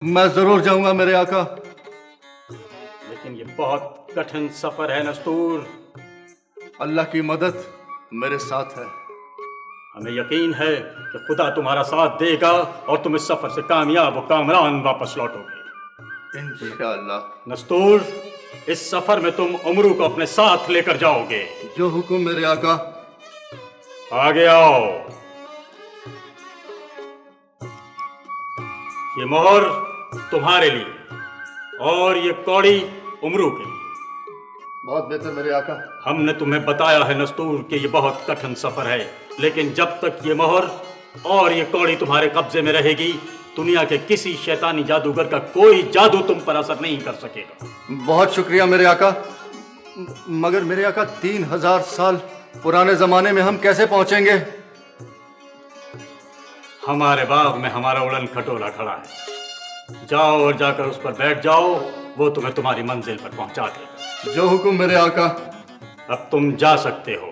मैं जरूर जाऊंगा मेरे आका। लेकिन ये बहुत कठिन सफर है नस्तूर। अल्लाह की मदद मेरे साथ है। हमें यकीन है कि खुदा तुम्हारा साथ देगा और तुम इस सफर से कामयाब और कामरान वापस लौटोगे इंशाअल्लाह। नस्तूर। इस सफर में तुम उमरू को अपने साथ लेकर जाओगे। जो हुक्म मेरे आका। आगे आओ। ये मोहर तुम्हारे लिए और ये कौड़ी उमरू के लिए। बहुत बेहतर मेरे आका। हमने तुम्हें बताया है नस्तूर कि ये बहुत कठिन सफर है, लेकिन जब तक ये मोहर और ये कौड़ी तुम्हारे कब्जे में रहेगी, दुनिया के किसी शैतानी जादूगर का कोई जादू तुम पर असर नहीं कर सकेगा। बहुत शुक्रिया मेरे आका। मगर मेरे आका 3000 साल पुराने जमाने में हम कैसे पहुंचेंगे? हमारे बाग में हमारा उड़न खटोला खड़ा है। जाओ और जाकर उस पर बैठ जाओ, वो तुम्हें तुम्हारी मंजिल पर पहुंचा देगा। जो हुक्म मेरे आका। अब तुम जा सकते हो।